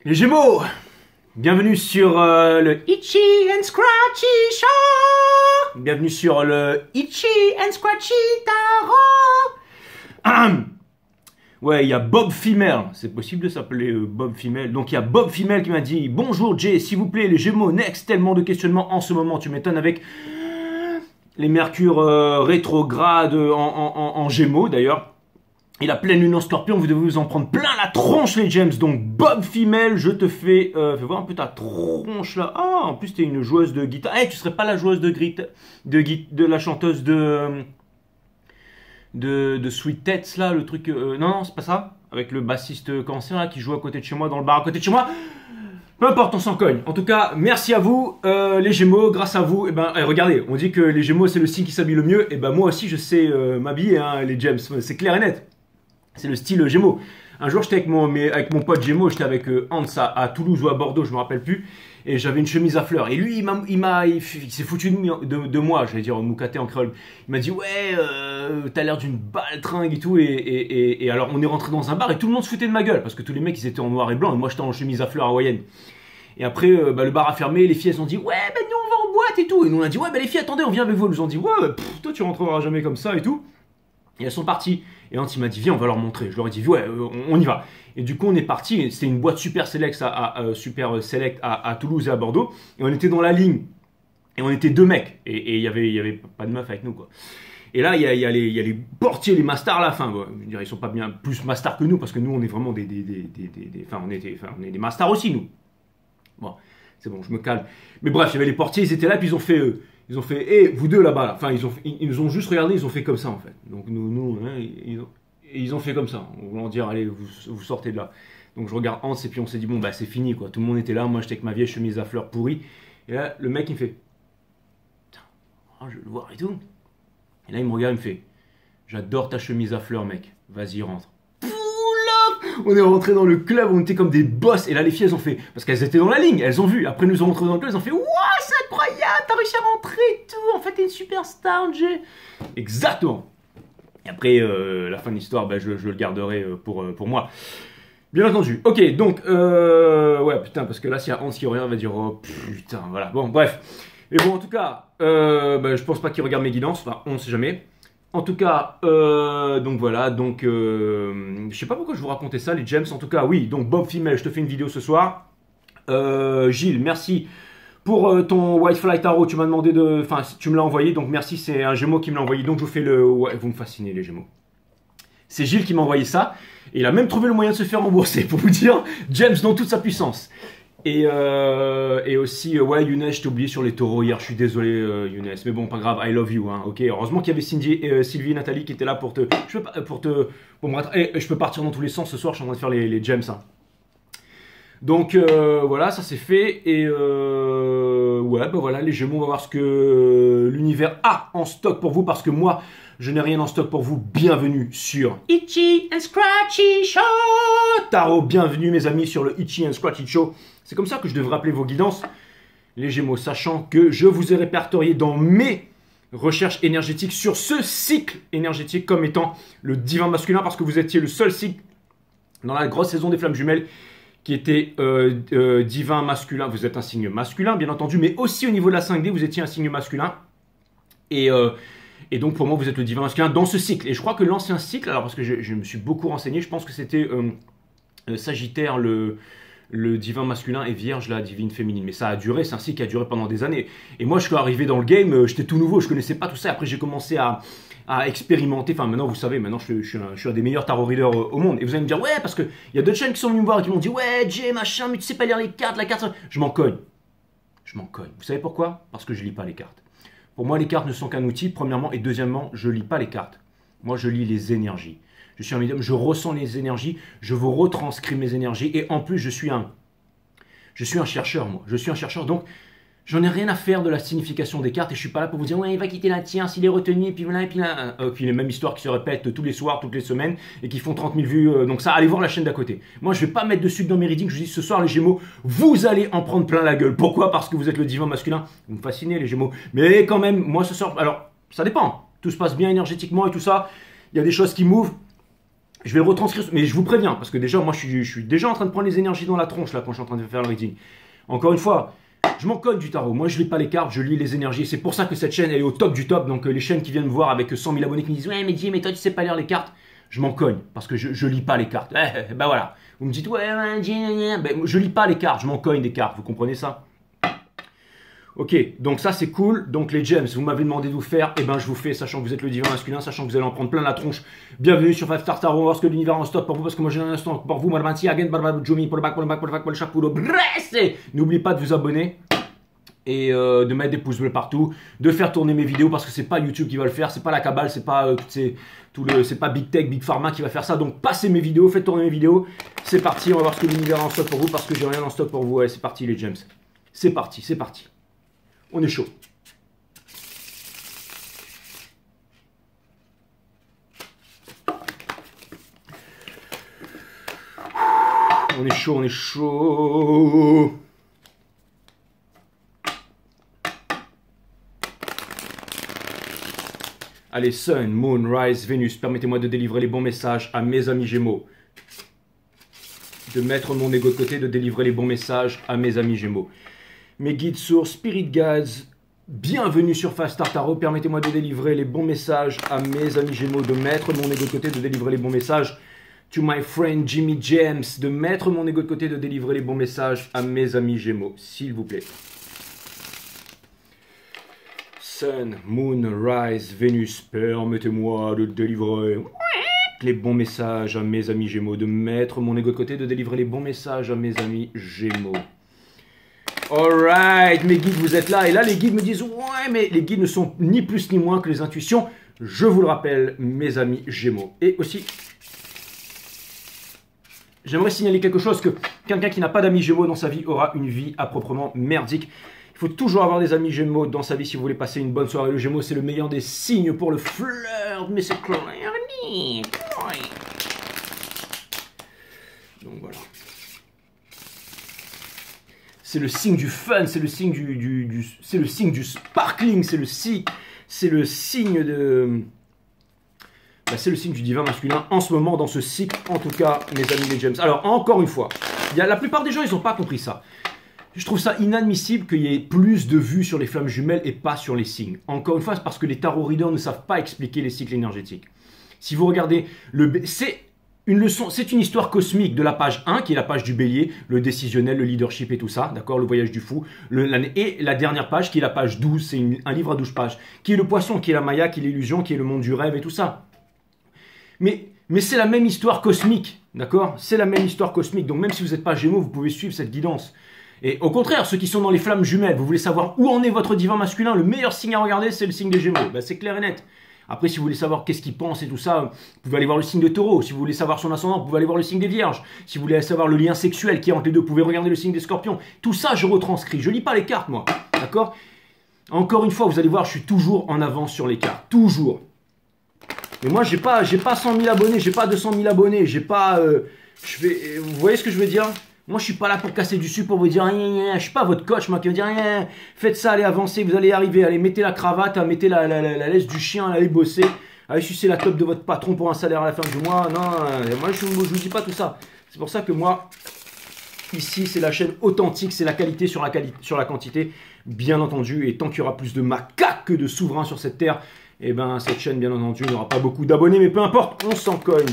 Les Gémeaux, bienvenue sur le Itchy and Scratchy Show. Bienvenue sur le Itchy and Scratchy Tarot. Ouais, il y a Bob Female, c'est possible de s'appeler Bob Female. Donc il y a Bob Female qui m'a dit: bonjour Jay, s'il vous plaît, les Gémeaux, next, tellement de questionnements en ce moment, tu m'étonnes avec les mercures rétrogrades en Gémeaux d'ailleurs. Et la pleine lune en Scorpion, vous devez vous en prendre plein la tronche les James. Donc Bob Female, je te fais voir un peu ta tronche là. Ah, en plus t'es une joueuse de guitare. Eh, tu serais pas la joueuse de la chanteuse de Sweet Tets là, le truc. Non, c'est pas ça. Avec le bassiste cancer là qui joue à côté de chez moi, dans le bar à côté de chez moi. Peu importe, on s'en cogne. En tout cas, merci à vous, les Gémeaux. Grâce à vous, regardez, on dit que les Gémeaux c'est le signe qui s'habille le mieux. Et ben moi aussi je sais m'habiller, hein, les James. C'est clair et net. C'est le style Gémeaux. Un jour, j'étais avec mon pote Gémeaux, j'étais avec Hans à Toulouse ou à Bordeaux, je me rappelle plus, et j'avais une chemise à fleurs. Et lui, il s'est foutu de moi, j'allais dire moucaté en créole. Il m'a dit: ouais, t'as l'air d'une baltringue et tout. Et alors, on est rentré dans un bar et tout le monde se foutait de ma gueule, parce que tous les mecs, ils étaient en noir et blanc, et moi, j'étais en chemise à fleurs hawaïenne. Et après, le bar a fermé, les filles, elles ont dit: ouais, ben nous, on va en boîte et tout. Et nous, on a dit: ouais, ben les filles, attendez, on vient avec vous. Elles nous ont dit: ouais, toi, tu rentreras jamais comme ça et tout. Et elles sont parties. Et Hans il m'a dit: viens, on va leur montrer. Je leur ai dit: ouais, on y va. Et du coup on est parti. C'était une boîte super select à Toulouse et à Bordeaux. Et on était dans la ligne. Et on était deux mecs. Et il y avait pas de meuf avec nous quoi. Et là il y a les portiers, les masters à la fin. Bon, je dirais, ils sont pas bien plus masters que nous parce que nous on est vraiment on est des masters aussi nous. Bon, c'est bon, je me calme. Mais bref, il y avait les portiers, ils étaient là puis ils ont fait hé, vous deux là-bas, là. Enfin, ils nous ont juste regardé, ils ont fait comme ça en fait. Donc nous hein, ils ont fait comme ça, en voulant dire: allez, vous sortez de là. Donc je regarde Hans et puis on s'est dit: bon bah c'est fini quoi. Tout le monde était là, moi j'étais avec ma vieille chemise à fleurs pourrie. Et là le mec il me fait: putain, oh, je veux le voir et tout. Et là il me regarde, il me fait: j'adore ta chemise à fleurs mec, vas-y rentre. On est rentré dans le club, on était comme des boss. Et là les filles elles ont fait, parce qu'elles étaient dans la ligne, elles ont vu. Après nous sommes rentrés dans le club, elles ont fait: waouh, c'est incroyable, t'as réussi à rentrer et tout. En fait t'es une superstar, Jay. Exactement. Et après la fin de l'histoire, je le garderai pour moi. Bien entendu. Ok, donc ouais putain, parce que là s'il y a Hans qui regarde, il va dire: oh putain, voilà. Bon bref. Et bon en tout cas, je pense pas qu'il regarde mes guidances. Enfin on sait jamais. En tout cas, donc voilà, donc je sais pas pourquoi je vous racontais ça, les James. En tout cas, oui, donc Bob Female, je te fais une vidéo ce soir. Gilles, merci pour ton White Fly Tarot. Tu m'as demandé de, enfin, tu me l'as envoyé, donc merci. C'est un Gémeaux qui me l'a envoyé, donc je vous fais le. Ouais, vous me fascinez les Gémeaux. C'est Gilles qui m'a envoyé ça, et il a même trouvé le moyen de se faire rembourser, pour vous dire, James dans toute sa puissance. Et aussi, ouais, Younes, je t'ai oublié sur les taureaux hier, je suis désolé Younes, mais bon, pas grave, I love you, hein, ok. Heureusement qu'il y avait Sylvie et Nathalie qui étaient là pour je peux partir dans tous les sens ce soir, je suis en train de faire les gems, hein. Donc voilà, ça c'est fait, et ouais, voilà, les Gémeaux, on va voir ce que l'univers a en stock pour vous, parce que moi, je n'ai rien en stock pour vous. Bienvenue sur Itchy and Scratchy Show Tarot. Bienvenue mes amis sur le Itchy and Scratchy Show. C'est comme ça que je devrais appeler vos guidances, les Gémeaux, sachant que je vous ai répertorié dans mes recherches énergétiques sur ce cycle énergétique comme étant le divin masculin, parce que vous étiez le seul cycle dans la grosse saison des flammes jumelles qui était divin masculin. Vous êtes un signe masculin bien entendu, mais aussi au niveau de la 5D vous étiez un signe masculin. Et donc pour moi vous êtes le divin masculin dans ce cycle. Et je crois que l'ancien cycle, alors parce que je me suis beaucoup renseigné, je pense que c'était Sagittaire le divin masculin et Vierge la divine féminine. Mais ça a duré, c'est un cycle qui a duré pendant des années. Et moi je suis arrivé dans le game, j'étais tout nouveau, je connaissais pas tout ça. Après j'ai commencé à expérimenter. Enfin maintenant vous savez, maintenant je suis un des meilleurs tarot readers au monde. Et vous allez me dire: ouais, parce qu'il y a d'autres chaînes qui sont venues me voir et qui m'ont dit: ouais Jay machin, mais tu sais pas lire les cartes, la carte. Je m'en cogne. Je m'en cogne. Vous savez pourquoi? Parce que je lis pas les cartes. Pour moi, les cartes ne sont qu'un outil, premièrement, et deuxièmement, je lis pas les cartes. Moi, je lis les énergies. Je suis un médium, je ressens les énergies, je vous retranscris mes énergies, et en plus, je suis un chercheur, moi. Je suis un chercheur, donc j'en ai rien à faire de la signification des cartes, et je suis pas là pour vous dire: ouais, il va quitter la tienne, s'il est retenu, et puis voilà, et puis là, puis les mêmes histoires qui se répètent tous les soirs, toutes les semaines, et qui font 30 000 vues, donc ça, allez voir la chaîne d'à côté. Moi, je vais pas mettre de sucre dans mes readings, je vous dis: ce soir, les Gémeaux, vous allez en prendre plein la gueule. Pourquoi? Parce que vous êtes le divin masculin. Vous me fascinez, les Gémeaux. Mais quand même, moi, ce soir, alors, ça dépend. Tout se passe bien énergétiquement et tout ça. Il y a des choses qui m'ouvrent. Je vais le retranscrire, mais je vous préviens, parce que déjà, moi, je suis déjà en train de prendre les énergies dans la tronche, là, quand je suis en train de faire le reading. Encore une fois, je m'en cogne du tarot. Moi, je lis pas les cartes, je lis les énergies. C'est pour ça que cette chaîne, elle est au top du top. Donc, les chaînes qui viennent me voir avec 100 000 abonnés qui me disent « Ouais, mais Jim, mais toi, tu sais pas lire les cartes ?» Je m'en cogne, parce que je lis pas les cartes. Ben voilà. Vous me dites « Ouais, Jim, ben, je lis pas les cartes, je m'en cogne des cartes. » Vous comprenez ça? Ok, donc ça c'est cool. Donc les gems, vous m'avez demandé de vous faire, et ben je vous fais, sachant que vous êtes le divin masculin, sachant que vous allez en prendre plein la tronche. Bienvenue sur 5 Star Tarot, parce que l'univers en stock pour vous, parce que moi j'ai un instant pour vous. N'oubliez pas de vous abonner et de mettre des pouces bleus partout, de faire tourner mes vidéos, parce que c'est pas YouTube qui va le faire, c'est pas la cabale, c'est pas c'est pas Big Tech, Big Pharma qui va faire ça. Donc passez mes vidéos, faites tourner mes vidéos. C'est parti, on va voir ce que l'univers en stock pour vous, parce que j'ai rien en stock pour vous. Ouais, c'est parti les gems. C'est parti, c'est parti. On est chaud. On est chaud, on est chaud. Allez, Sun, Moon, Rise, Vénus, permettez-moi de délivrer les bons messages à mes amis Gémeaux. De mettre mon ego de côté, de délivrer les bons messages à mes amis Gémeaux. Mes guides sources, Spirit Guides, bienvenue sur 5 Star Tarot. Permettez-moi de délivrer les bons messages à mes amis Gémeaux, de mettre mon ego de côté, de délivrer les bons messages. To my friend Jimmy James, de mettre mon ego de côté, de délivrer les bons messages à mes amis Gémeaux, s'il vous plaît. Sun, Moon, Rise, Vénus, permettez-moi de délivrer les bons messages à mes amis Gémeaux, de mettre mon ego de côté, de délivrer les bons messages à mes amis Gémeaux. Alright, mes guides, vous êtes là. Et là, les guides me disent, ouais, mais les guides ne sont ni plus ni moins que les intuitions. Je vous le rappelle, mes amis Gémeaux. Et aussi, j'aimerais signaler quelque chose, que quelqu'un qui n'a pas d'amis Gémeaux dans sa vie aura une vie à proprement merdique. Il faut toujours avoir des amis Gémeaux dans sa vie si vous voulez passer une bonne soirée. Le Gémeaux, c'est le meilleur des signes pour le flirt, mais c'est clair. Donc voilà. C'est le signe du fun, c'est le signe c'est le signe du sparkling, c'est le signe de... c'est le signe du divin masculin en ce moment, dans ce cycle, en tout cas, mes amis les gems. Alors, encore une fois, la plupart des gens, ils n'ont pas compris ça. Je trouve ça inadmissible qu'il y ait plus de vues sur les flammes jumelles et pas sur les signes. Encore une fois, c'est parce que les tarot readers ne savent pas expliquer les cycles énergétiques. Si vous regardez, c'est une histoire cosmique de la page 1, qui est la page du bélier, le décisionnel, le leadership et tout ça, d'accord, le voyage du fou, et la dernière page, qui est la page 12, c'est un livre à 12 pages, qui est le poisson, qui est la Maya, qui est l'illusion, qui est le monde du rêve et tout ça. Mais c'est la même histoire cosmique, d'accord? C'est la même histoire cosmique, donc même si vous n'êtes pas Gémeaux, vous pouvez suivre cette guidance. Et au contraire, ceux qui sont dans les flammes jumelles, vous voulez savoir où en est votre divin masculin, le meilleur signe à regarder, c'est le signe des Gémeaux. Ben, c'est clair et net. Après, si vous voulez savoir qu'est-ce qu'il pense et tout ça, vous pouvez aller voir le signe de Taureau. Si vous voulez savoir son ascendant, vous pouvez aller voir le signe des Vierges. Si vous voulez savoir le lien sexuel qui est entre les deux, vous pouvez regarder le signe des Scorpions. Tout ça, je retranscris. Je lis pas les cartes, moi. D'accord? Encore une fois, vous allez voir, je suis toujours en avance sur les cartes. Toujours. Mais moi, j'ai pas 100 000 abonnés, j'ai pas 200 000 abonnés, j'ai pas... vous voyez ce que je veux dire? Moi, je suis pas là pour casser du sucre, pour vous dire, je suis pas votre coach, moi, qui va dire, faites ça, allez avancer, vous allez y arriver, allez, mettez la cravate, mettez la laisse du chien, allez bosser, allez sucer la top de votre patron pour un salaire à la fin du mois. Non, moi, je vous dis pas tout ça. C'est pour ça que moi, ici, c'est la chaîne authentique, c'est la qualité sur la quantité, bien entendu, et tant qu'il y aura plus de macaques que de souverains sur cette terre, eh ben, cette chaîne, bien entendu, n'aura pas beaucoup d'abonnés, mais peu importe, on s'en cogne.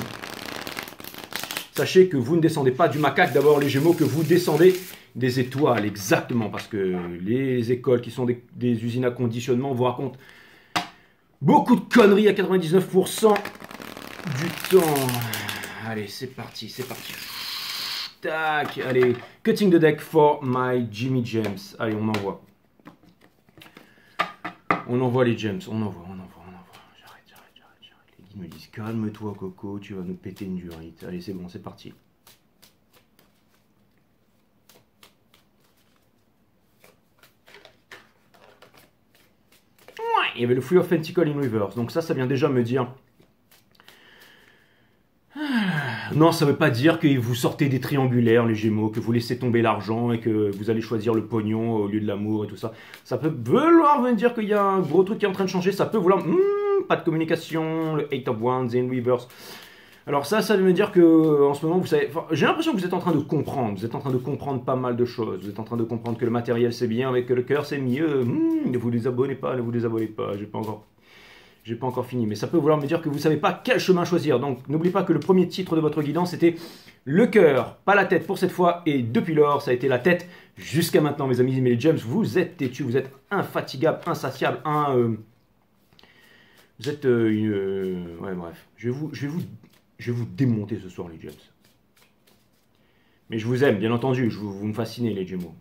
Sachez que vous ne descendez pas du macaque, d'abord les Gémeaux, que vous descendez des étoiles, exactement, parce que les écoles qui sont des usines à conditionnement vous racontent beaucoup de conneries à 99% du temps. Allez, c'est parti, c'est parti. Tac, allez, cutting the deck for my Jimmy James. Allez, on envoie. On envoie les gems, on envoie. Ils me disent calme-toi Coco, tu vas nous péter une durite. Allez c'est bon, c'est parti. Il y avait le Free of Pentacle in Reverse. Donc ça vient déjà me dire... Non, ça ne veut pas dire que vous sortez des triangulaires, les Gémeaux, que vous laissez tomber l'argent et que vous allez choisir le pognon au lieu de l'amour et tout ça. Ça peut vouloir me dire qu'il y a un gros truc qui est en train de changer. Ça peut vouloir... pas de communication, le 8 of Wands in reverse. Alors ça veut me dire que en ce moment, vous savez, enfin, j'ai l'impression que vous êtes en train de comprendre. Vous êtes en train de comprendre pas mal de choses. Vous êtes en train de comprendre que le matériel c'est bien, mais que le cœur c'est mieux. Ne vous désabonnez pas, ne vous désabonnez pas. J'ai pas encore fini. Mais ça peut vouloir me dire que vous savez pas quel chemin choisir. Donc n'oubliez pas que le premier titre de votre guidance c'était le cœur, pas la tête pour cette fois. Et depuis lors, ça a été la tête jusqu'à maintenant, mes amis. Mais les James, vous êtes têtus, vous êtes infatigable, insatiable, vous êtes ouais, bref. Je vais vous démonter ce soir, les James. Mais je vous aime, bien entendu. Vous me fascinez, les Gémeaux.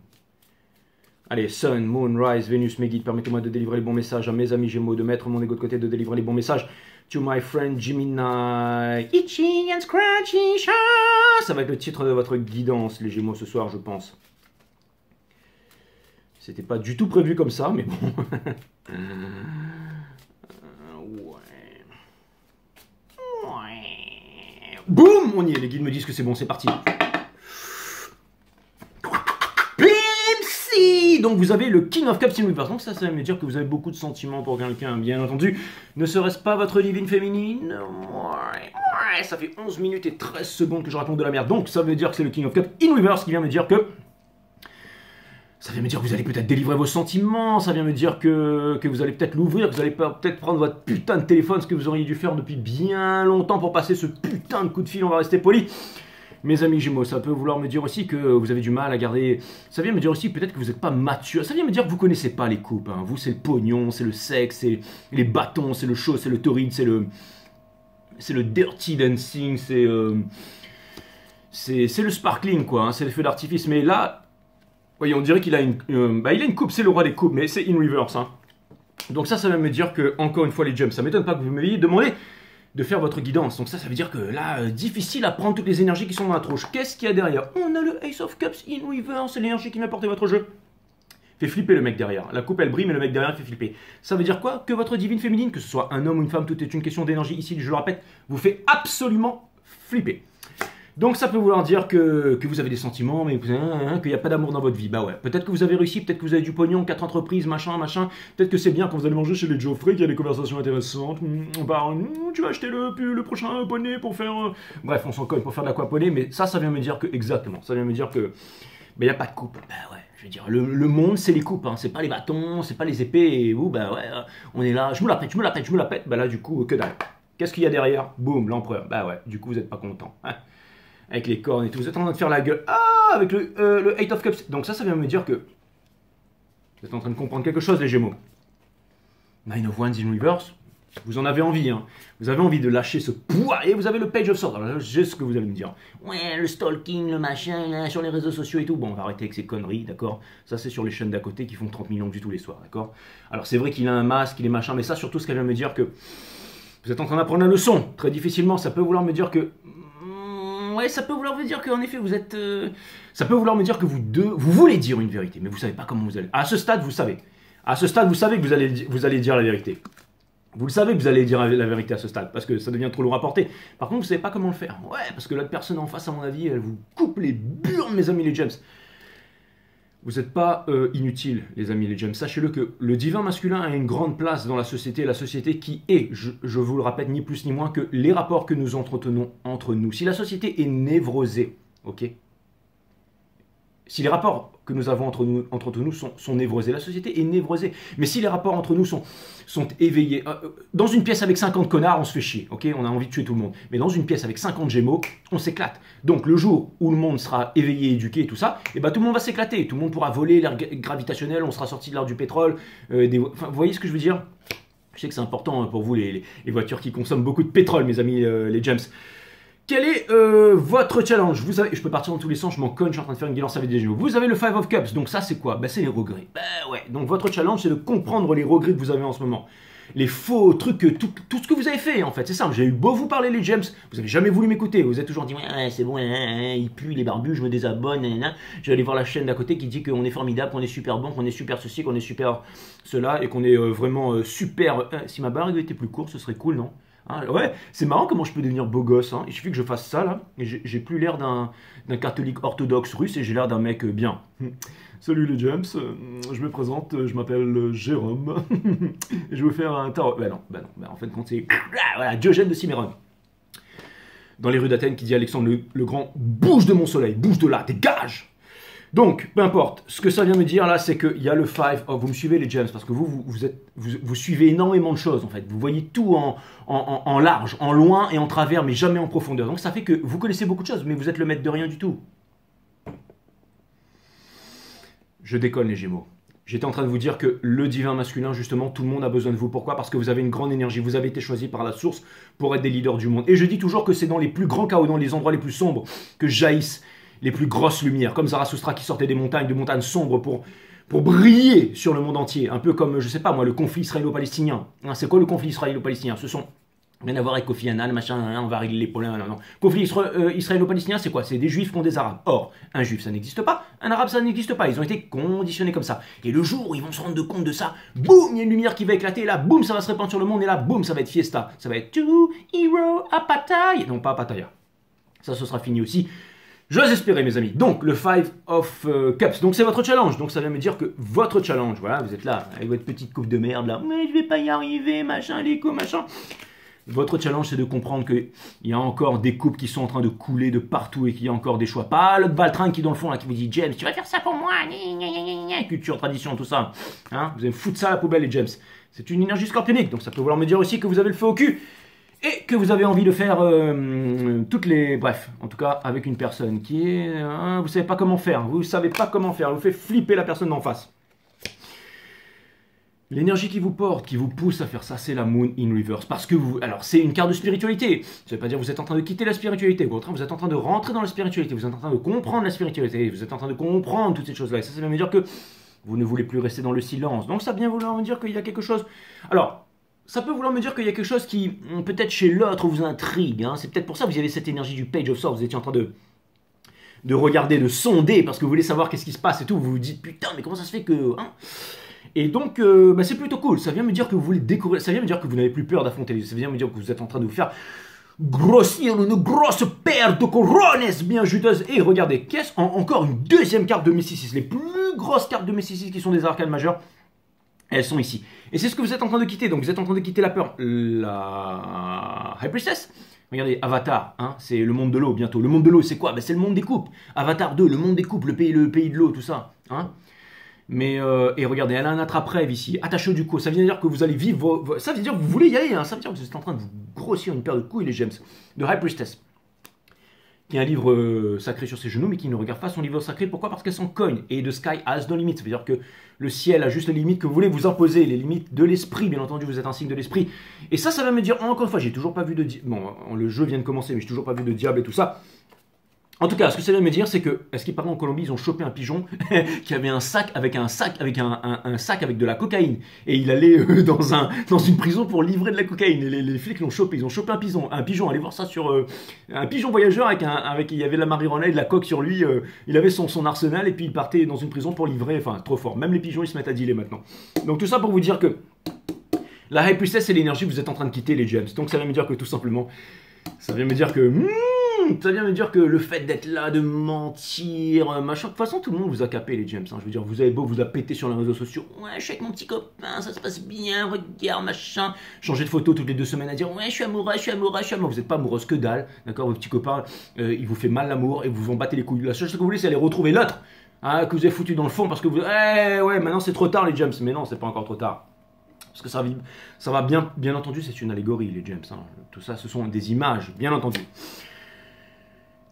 Allez, Sun, Moon, Rise, Vénus, mes guides, permettez-moi de délivrer les bons messages à mes amis Gémeaux, de mettre mon ego de côté, de délivrer les bons messages. To my friend Gemini. Itchy and scratchy, ça va être le titre de votre guidance, les Gémeaux, ce soir, je pense. C'était pas du tout prévu comme ça, mais bon. Boum, on y est, les guides me disent que c'est bon, c'est parti. Pipsy. Donc vous avez le King of Cups in Reverse. Donc ça veut me dire que vous avez beaucoup de sentiments pour quelqu'un, bien entendu. Ne serait-ce pas votre divine féminine? Ouais, ça fait 11 minutes et 13 secondes que je raconte de la merde. Donc ça veut dire que c'est le King of Cups in Reverse qui vient me dire que... Ça vient me dire que vous allez peut-être délivrer vos sentiments, ça vient me dire que vous allez peut-être l'ouvrir, que vous allez peut-être prendre votre putain de téléphone, ce que vous auriez dû faire depuis bien longtemps pour passer ce putain de coup de fil, on va rester poli. Mes amis Gémeaux, ça peut vouloir me dire aussi que vous avez du mal à garder... Ça vient me dire aussi peut-être que vous n'êtes pas mature, ça vient me dire que vous ne connaissez pas les coupes. Hein. Vous, c'est le pognon, c'est le sexe, c'est les bâtons, c'est le show, c'est le torride, c'est le dirty dancing, c'est le sparkling, quoi, hein. C'est les feux d'artifice. Mais là... voyez, on dirait qu'il a il a une coupe, c'est le roi des coupes, mais c'est in reverse. Hein. Donc ça va me dire que, encore une fois, les Gems, ça m'étonne pas que vous m'ayez demandé de faire votre guidance. Donc ça veut dire que là, difficile à prendre toutes les énergies qui sont dans la tronche. Qu'est-ce qu'il y a derrière? On a le Ace of Cups in reverse, c'est l'énergie qui m'a apporté votre jeu. Fait flipper le mec derrière. La coupe, elle brille, mais le mec derrière fait flipper. Ça veut dire quoi? Que votre divine féminine, que ce soit un homme ou une femme, tout est une question d'énergie ici, je le répète, vous fait absolument flipper. Donc ça peut vouloir dire que vous avez des sentiments, mais qu'il n'y a pas d'amour dans votre vie. Bah ouais, peut-être que vous avez réussi, peut-être que vous avez du pognon, 4 entreprises, machin. Peut-être que c'est bien quand vous allez manger chez les Geoffrey, qu'il y a des conversations intéressantes. On parle, tu vas acheter le prochain poney pour faire... Bref, on s'en cogne pour faire de l'aquaponie, mais ça vient me dire que, exactement, ça vient me dire que, il n'y a pas de coupe. Bah ouais, je veux dire, le monde, c'est les coupes, hein. C'est pas les bâtons, c'est pas les épées, et vous, bah ouais, on est là, je me la pète, bah là, du coup, que dalle. Qu'est-ce qu'il y a derrière? Boum, l'empereur. Bah ouais, du coup, vous n'êtes pas content. Hein, avec les cornes et tout, vous êtes en train de faire la gueule. Ah, avec le Eight of Cups. Donc ça vient me dire que vous êtes en train de comprendre quelque chose, les Gémeaux. Nine of Wands in Reverse, vous en avez envie, hein. Vous avez envie de lâcher ce poids, et vous avez le Page of Swords. Alors là, je sais ce que vous allez me dire. Ouais, le stalking, le machin, là, sur les réseaux sociaux et tout. Bon, on va arrêter avec ces conneries, d'accord? Ça, c'est sur les chaînes d'à côté qui font 30 millions de vues tous les soirs, d'accord? Alors c'est vrai qu'il a un masque, il est machin, mais ça, surtout, ce qu'elle vient me dire que vous êtes en train d'apprendre la leçon. Très difficilement, ça peut vouloir me dire que... Ouais, ça peut vouloir me dire qu'en effet, vous êtes... ça peut vouloir me dire que vous voulez dire une vérité, mais vous savez pas comment vous allez... À ce stade, vous savez. À ce stade, vous savez que vous allez dire la vérité. Vous le savez que vous allez dire la vérité à ce stade, parce que ça devient trop lourd à porter. Par contre, vous savez pas comment le faire. Ouais, parce que l'autre personne en face, à mon avis, elle vous coupe les burnes, mes amis les Gems. Vous n'êtes pas inutiles, les amis les Gems. Sachez-le que le divin masculin a une grande place dans la société qui est, je vous le répète, ni plus ni moins que les rapports que nous entretenons entre nous. Si la société est névrosée, ok? Si les rapports que nous avons entre nous sont névrosés, la société est névrosée. Mais si les rapports entre nous sont éveillés, dans une pièce avec 50 connards, on se fait chier, ok? On a envie de tuer tout le monde. Mais dans une pièce avec 50 Gémeaux, on s'éclate. Donc le jour où le monde sera éveillé, éduqué et tout ça, et ben, tout le monde va s'éclater. Tout le monde pourra voler l'air gravitationnel, on sera sorti de l'ère du pétrole. Enfin, vous voyez ce que je veux dire? Je sais que c'est important pour vous, les voitures qui consomment beaucoup de pétrole, mes amis les Gems. Quel est votre challenge? Vous savez, je peux partir dans tous les sens, je m'en cogne, je suis en train de faire une guidance avec des Gémeaux. Vous avez le Five of Cups, donc ça c'est quoi? Bah, c'est les regrets. Bah ouais, donc votre challenge c'est de comprendre les regrets que vous avez en ce moment. Les faux trucs, tout ce que vous avez fait en fait, c'est simple. J'ai eu beau vous parler les Gems, vous avez jamais voulu m'écouter. Vous êtes toujours dit, ouais c'est bon, il pue, les barbus, je me désabonne, je vais aller voir la chaîne d'à côté qui dit qu'on est formidable, qu'on est super bon, qu'on est super ceci, qu'on est super cela, et qu'on est vraiment super... si ma barre était plus courte, ce serait cool, non? Hein, ouais, c'est marrant comment je peux devenir beau gosse. Hein. Il suffit que je fasse ça là, et j'ai plus l'air d'un catholique orthodoxe russe et j'ai l'air d'un mec bien. Salut les James, je me présente, je m'appelle Jérôme. Et je vais vous faire un tarot. Bah non, en fait, quand c'est. Voilà, Diogène de Cimeron. dans les rues d'Athènes qui dit Alexandre le Grand, bouge de mon soleil, bouge de là, dégage. Donc, peu importe, ce que ça vient me dire là, c'est qu'il y a le 5 of, vous me suivez les James, parce que vous suivez énormément de choses en fait, vous voyez tout en large, en loin et en travers, mais jamais en profondeur. Donc ça fait que vous connaissez beaucoup de choses, mais vous êtes le maître de rien du tout. Je déconne les Gémeaux. J'étais en train de vous dire que le divin masculin, justement, tout le monde a besoin de vous. Pourquoi? Parce que vous avez une grande énergie, vous avez été choisi par la source pour être des leaders du monde. Et je dis toujours que c'est dans les plus grands chaos, dans les endroits les plus sombres, que jaillissent les plus grosses lumières, comme Zarathustra qui sortait des montagnes, de montagnes sombres pour briller sur le monde entier. Un peu comme, je sais pas moi, le conflit israélo-palestinien. Hein, c'est quoi le conflit israélo-palestinien? Ce sont... Rien à voir avec Kofi Annan, machin, on va régler les problèmes. Non. Conflit israélo-palestinien, c'est quoi? C'est des juifs contre des arabes. Or, un juif, ça n'existe pas. Un arabe, ça n'existe pas. Ils ont été conditionnés comme ça. Et le jour où ils vont se rendre compte de ça, boum, il y a une lumière qui va éclater. Et là, boum, ça va se répandre sur le monde. Et là, boum, ça va être fiesta. Ça va être two hero a Pattaya. Non, pas à Pattaya. Ça, ce sera fini aussi. J'ose espérer, mes amis. Donc, le 5 of Cups. Donc, c'est votre challenge. Donc, ça vient me dire que votre challenge, voilà, vous êtes là, avec votre petite coupe de merde, là. Mais je vais pas y arriver, machin, l'écho, machin. Votre challenge, c'est de comprendre qu'il y a encore des coupes qui sont en train de couler de partout et qu'il y a encore des choix. Pas le baltringue qui est dans le fond, là, qui vous dit « James, tu vas faire ça pour moi !» Culture, tradition, tout ça. Hein, vous allez foutre ça à la poubelle, les James. C'est une énergie scorpionique. Donc, ça peut vouloir me dire aussi que vous avez le feu au cul. Et que vous avez envie de faire toutes les... Bref, en tout cas, avec une personne qui est... vous savez pas comment faire. Vous savez pas comment faire. Vous fait flipper la personne d'en face. L'énergie qui vous porte, qui vous pousse à faire ça, c'est la Moon in Reverse. Parce que vous... Alors, c'est une carte de spiritualité. Ça veut pas dire que vous êtes en train de quitter la spiritualité. Au contraire, vous êtes en train de rentrer dans la spiritualité. Vous êtes en train de comprendre la spiritualité. Vous êtes en train de comprendre toutes ces choses-là. Et ça veut dire que vous ne voulez plus rester dans le silence. Donc, ça vient vouloir me dire qu'il y a quelque chose... Alors... Ça peut vouloir me dire qu'il y a quelque chose qui, peut-être chez l'autre, vous intrigue. Hein. C'est peut-être pour ça que vous avez cette énergie du Page of Swords. Vous étiez en train de regarder, de sonder, parce que vous voulez savoir qu'est-ce qui se passe et tout. Vous vous dites, putain, mais comment ça se fait que... Hein. Et donc, c'est plutôt cool. Ça vient me dire que vous voulez découvrir... Ça vient me dire que vous n'avez plus peur d'affronter les... Ça vient me dire que vous êtes en train de vous faire grossir une grosse paire de couronnes bien juteuses. Et regardez, encore une deuxième carte de mysticisme. Les plus grosses cartes de mysticisme qui sont des arcanes majeures. Elles sont ici. Et c'est ce que vous êtes en train de quitter. Donc vous êtes en train de quitter la peur. La High Priestess. Regardez, Avatar, hein, c'est le monde de l'eau bientôt. Le monde de l'eau, c'est quoi? Ben, c'est le monde des coupes. Avatar 2, le monde des coupes, le pays de l'eau, tout ça. Hein. Mais, et regardez, elle a un attrape-rêve ici. Attaché du cou. Ça veut dire que vous allez vivre... Ça veut dire que vous voulez y aller. Hein. Ça veut dire que vous êtes en train de vous grossir une paire de couilles, les James. De High Priestess. Qui a un livre sacré sur ses genoux, mais qui ne regarde pas son livre sacré. Pourquoi? Parce qu'elle s'en cogne. Et the sky has no limit. Ça veut dire que le ciel a juste les limites que vous voulez vous imposer, les limites de l'esprit. Bien entendu, vous êtes un signe de l'esprit. Et ça va me dire, encore une fois, j'ai toujours pas vu de... Bon, le jeu vient de commencer, mais j'ai toujours pas vu de diable et tout ça. En tout cas, ce que ça vient me dire, c'est que, est-ce qu'il paraît en Colombie, ils ont chopé un pigeon qui avait un sac avec un sac avec de la cocaïne. Et il allait dans une prison pour livrer de la cocaïne. Et les flics l'ont chopé. Ils ont chopé un pigeon. Allez voir ça sur un pigeon voyageur il y avait de la marijuana et de la coke sur lui. Il avait son arsenal et puis il partait dans une prison pour livrer. Enfin, trop fort. Même les pigeons, ils se mettent à dealer maintenant. Donc tout ça pour vous dire que la High Priestess, c'est l'énergie que vous êtes en train de quitter, les James. Donc ça vient me dire que tout simplement, ça vient me dire que... ça vient me dire que le fait d'être là, de mentir, machin... De toute façon, tout le monde vous a capé, les James. Hein. Je veux dire, vous avez beau vous a pété sur les réseaux sociaux. Ouais, je suis avec mon petit copain, ça se passe bien, regarde, machin. Changer de photo toutes les 2 semaines à dire, ouais, je suis amoureux, je suis amoureux, je suis amoureux. Vous n'êtes pas amoureuse que dalle, d'accord? Votre petit copain, il vous fait mal l'amour et vous en battez les couilles. La seule chose que vous voulez, c'est aller retrouver l'autre, hein, que vous avez foutu dans le fond parce que vous... ouais, maintenant c'est trop tard, les James. Mais non, c'est pas encore trop tard. Parce que ça va bien entendu, c'est une allégorie, les James. Hein. Tout ça, ce sont des images, bien entendu.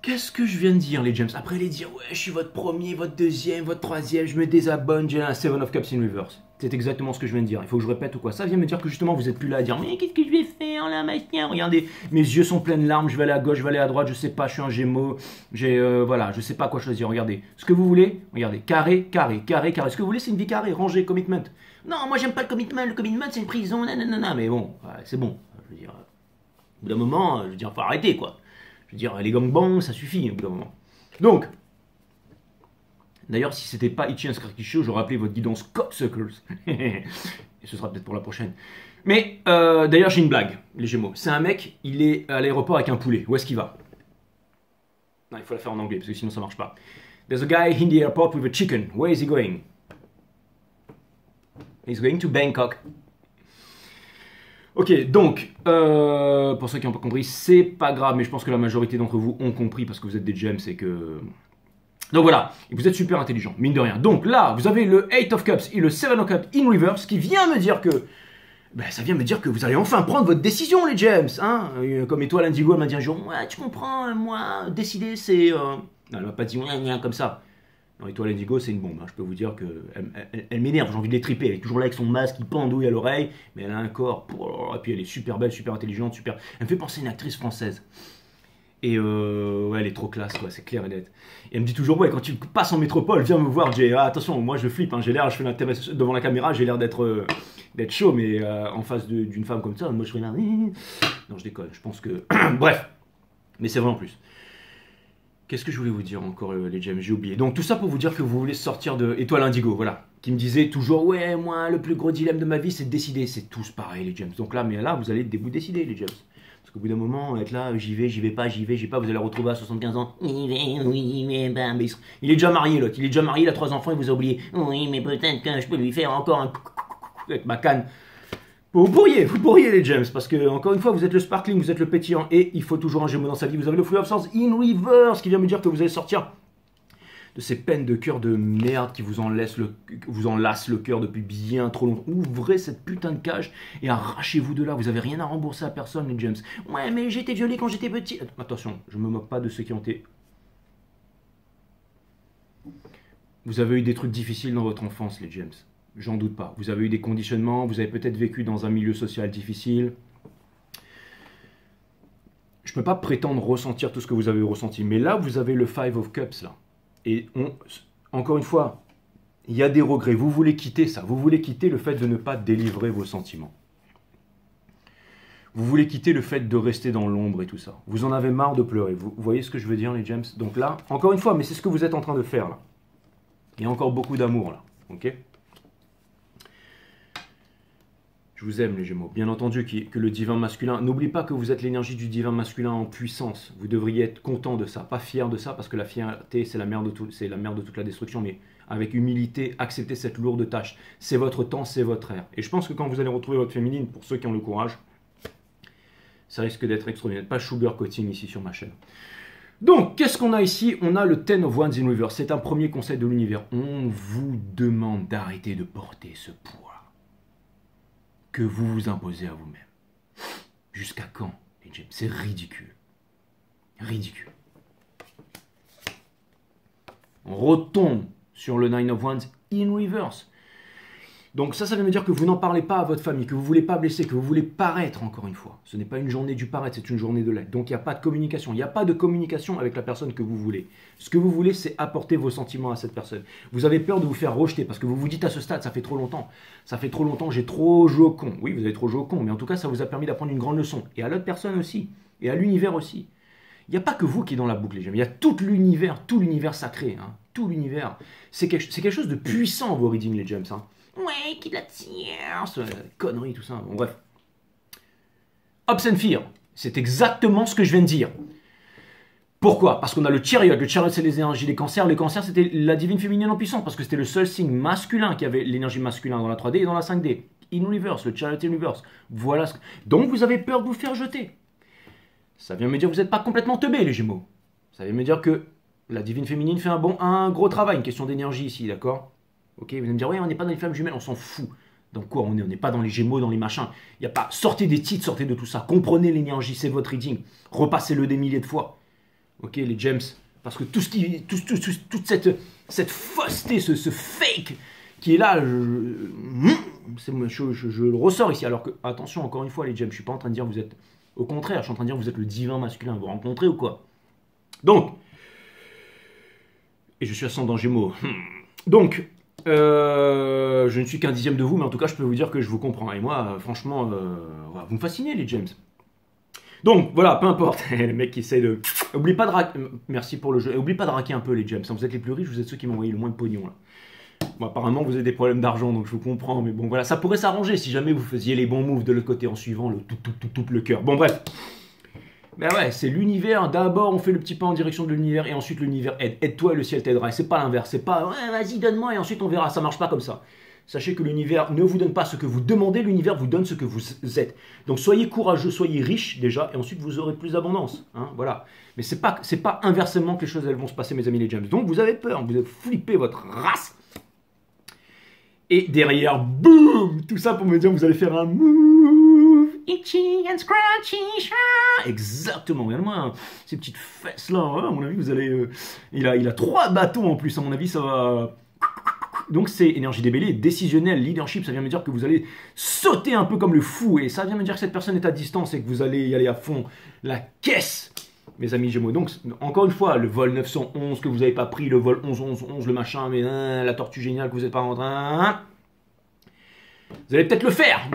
Qu'est-ce que je viens de dire, les James? Après les dire, ouais, je suis votre premier, votre deuxième, votre troisième, je me désabonne, j'ai un 7 of Cups in Reverse. C'est exactement ce que je viens de dire. Il faut que je répète ou quoi? Ça vient me dire que justement, vous n'êtes plus là à dire, mais qu'est-ce que je vais faire là, machin? Regardez, mes yeux sont pleins de larmes, je vais aller à gauche, je vais aller à droite, je sais pas, je suis un Gémeaux, voilà, je sais pas quoi choisir. Regardez, ce que vous voulez, regardez, carré, carré, carré, carré. Ce que vous voulez, c'est une vie carrée, rangée, commitment. Non, moi j'aime pas le commitment c'est une prison, nanana, mais bon, ouais, c'est bon. Je veux dire, au bout d'un moment, je veux dire, faut arrêter quoi. Je veux dire, les gangbangs, ça suffit au bout d'un moment. Donc, d'ailleurs, si c'était pas Ichi and Scarky Show, j'aurais appelé votre guidance Cocksuckers. Et ce sera peut-être pour la prochaine. Mais, d'ailleurs, j'ai une blague, les Gémeaux. C'est un mec, il est à l'aéroport avec un poulet. Où est-ce qu'il va? Non, il faut la faire en anglais, parce que sinon ça marche pas. There's a guy in the airport with a chicken. Where is he going? He's going to Bangkok. Ok, donc, pour ceux qui n'ont pas compris, c'est pas grave, mais je pense que la majorité d'entre vous ont compris parce que vous êtes des gems et que... Donc voilà, et vous êtes super intelligent, mine de rien. Donc là, vous avez le 8 of Cups et le 7 of Cups in reverse qui vient me dire que... Ben, ça vient me dire que vous allez enfin prendre votre décision, les gems. Hein, comme Étoile Indigo, elle m'a dit un jour, ouais, tu comprends, moi, décider, c'est... Non, elle m'a pas dit, ouais, comme ça. Non, Étoile Indigo, c'est une bombe. Hein. Je peux vous dire qu'elle m'énerve, j'ai envie de les triper. Elle est toujours là avec son masque qui pendouille à l'oreille, mais elle a un corps... Et puis elle est super belle, super intelligente, super... Elle me fait penser à une actrice française. Et ouais, elle est trop classe, quoi, c'est clair et net. Et elle me dit toujours, ouais, quand tu passes en métropole, viens me voir, Jay. Ah, attention, moi je flippe, hein, j'ai l'air, je fais l'intérêt devant la caméra, j'ai l'air d'être chaud, mais en face d'une femme comme ça, moi je fais là. Non, je déconne, je pense que. Bref, mais c'est vrai en plus. Qu'est-ce que je voulais vous dire encore, les gems, j'ai oublié. Donc tout ça pour vous dire que vous voulez sortir de Étoile Indigo, voilà. Qui me disait toujours, ouais, moi, le plus gros dilemme de ma vie, c'est de décider. C'est tous pareil, les gems. Donc là, mais là, vous allez vous décider, les gems. Parce qu'au bout d'un moment, être là, j'y vais pas, j'y vais pas, vous allez le retrouver à 75 ans. Oui, mais ben, mais il est déjà marié, l'autre. Il est déjà marié, il a 3 enfants, il vous a oublié. Oui, mais peut-être que je peux lui faire encore un avec ma canne. Vous pourriez les gems, parce que, encore une fois, vous êtes le sparkling, vous êtes le pétillant, et il faut toujours un gémeau dans sa vie. Vous avez le Free of Swords in reverse, qui vient me dire que vous allez sortir de ces peines de cœur de merde qui vous enlacent le cœur depuis bien trop longtemps. Ouvrez cette putain de cage et arrachez-vous de là. Vous avez rien à rembourser à personne, les gems. Ouais, mais j'ai été violé quand j'étais petit. Attention, je me moque pas de ceux qui ont été... Vous avez eu des trucs difficiles dans votre enfance, les gems. J'en doute pas. Vous avez eu des conditionnements, vous avez peut-être vécu dans un milieu social difficile. Je peux pas prétendre ressentir tout ce que vous avez ressenti. Mais là, vous avez le 5 of Cups, là. Et encore une fois, il y a des regrets. Vous voulez quitter ça. Vous voulez quitter le fait de ne pas délivrer vos sentiments. Vous voulez quitter le fait de rester dans l'ombre et tout ça. Vous en avez marre de pleurer. Vous voyez ce que je veux dire, les gems? Donc là, encore une fois, mais c'est ce que vous êtes en train de faire, là. Il y a encore beaucoup d'amour, là. Ok? Je vous aime, les Gémeaux. Bien entendu que le divin masculin... N'oubliez pas que vous êtes l'énergie du divin masculin en puissance. Vous devriez être content de ça, pas fier de ça, parce que la fierté, c'est la mère de toute la destruction. Mais avec humilité, acceptez cette lourde tâche. C'est votre temps, c'est votre ère. Et je pense que quand vous allez retrouver votre féminine, pour ceux qui ont le courage, ça risque d'être extraordinaire. Pas sugar coating ici sur ma chaîne. Donc, qu'est-ce qu'on a ici? On a le Ten of Wands in Reverse. C'est un premier conseil de l'univers. On vous demande d'arrêter de porter ce poids que vous vous imposez à vous-même. Jusqu'à quand, les gems? C'est ridicule. Ridicule. On retombe sur le Nine of Wands in reverse. Donc ça veut me dire que vous n'en parlez pas à votre famille, que vous ne voulez pas blesser, que vous voulez paraître encore une fois. Ce n'est pas une journée du paraître, c'est une journée de l'être. Donc il n'y a pas de communication. Il n'y a pas de communication avec la personne que vous voulez. Ce que vous voulez, c'est apporter vos sentiments à cette personne. Vous avez peur de vous faire rejeter parce que vous vous dites à ce stade, ça fait trop longtemps. Ça fait trop longtemps, j'ai trop joué au con. Oui, vous avez trop joué au con, mais en tout cas, ça vous a permis d'apprendre une grande leçon. Et à l'autre personne aussi. Et à l'univers aussi. Il n'y a pas que vous qui est dans la boucle, les gens. Il y a tout l'univers sacré. Hein. Tout l'univers. C'est quelque chose de puissant, vos readings, les gems. Hein. Ouais, qui la tire, conneries, tout ça. Bon, bref. Ops and Fear, c'est exactement ce que je viens de dire. Pourquoi? Parce qu'on a le Chariot. Le Chariot, c'est les énergies des cancers. Les cancers, c'était la divine féminine en puissance, parce que c'était le seul signe masculin qui avait l'énergie masculine dans la 3D et dans la 5D. In reverse, le Chariot in reverse. Voilà. Donc, vous avez peur de vous faire jeter. Ça vient me dire que vous n'êtes pas complètement teubés, les Gémeaux. Ça vient me dire que la divine féminine fait un gros travail, une question d'énergie ici, d'accord? Ok, vous allez me dire, oui, on n'est pas dans les flammes jumelles, on s'en fout. Dans quoi on n'est pas dans les Gémeaux, dans les machins. Il n'y a pas. Sortez des titres, sortez de tout ça. Comprenez l'énergie, c'est votre reading. Repassez-le des milliers de fois. Ok, les gems. Parce que toute cette fausseté, ce fake qui est là, je le ressors ici. Alors que, attention, encore une fois, les gems, je ne suis pas en train de dire que vous êtes. Au contraire, je suis en train de dire que vous êtes le divin masculin. Vous rencontrez ou quoi? Donc. Et je suis ascendant Gémeaux. Donc. Je ne suis qu'un dixième de vous, mais en tout cas, je peux vous dire que je vous comprends. Et moi, franchement, vous me fascinez, les James. Donc, voilà, peu importe. Le mec qui essaie de... Oublie pas de raquer... Merci pour le jeu. Oublie pas de raquer un peu, les James. Vous êtes les plus riches, vous êtes ceux qui m'ont envoyé le moins de pognon, là. Bon, apparemment, vous avez des problèmes d'argent, donc je vous comprends. Mais bon, voilà, ça pourrait s'arranger si jamais vous faisiez les bons moves de l'autre côté en suivant le tout le cœur. Bon, bref. Ben ouais, c'est l'univers. D'abord, on fait le petit pas en direction de l'univers et ensuite l'univers aide. Aide-toi et le ciel t'aidera. Et c'est pas l'inverse. C'est pas, ouais, vas-y, donne-moi et ensuite on verra. Ça marche pas comme ça. Sachez que l'univers ne vous donne pas ce que vous demandez, l'univers vous donne ce que vous êtes. Donc soyez courageux, soyez riches déjà, et ensuite vous aurez plus d'abondance. Hein, voilà. Mais c'est pas inversement que les choses elles vont se passer, mes amis les gems. Donc vous avez peur, vous avez flippé votre race. Et derrière, boum, tout ça pour me dire que vous allez faire un move. Itchy and scratchy. Exactement. Regardez-moi hein, ces petites fesses là. Hein, à mon avis, vous allez. Il a 3 bâtons en plus. À mon avis, ça va. Donc c'est énergie des béliers, décisionnel, leadership, ça vient me dire que vous allez sauter un peu comme le fou, et ça vient me dire que cette personne est à distance et que vous allez y aller à fond. La caisse, mes amis Gémeaux. Donc encore une fois, le vol 911 que vous n'avez pas pris, le vol 11-11-11, le machin, mais la tortue géniale que vous n'êtes pas en train... Vous allez peut-être le faire,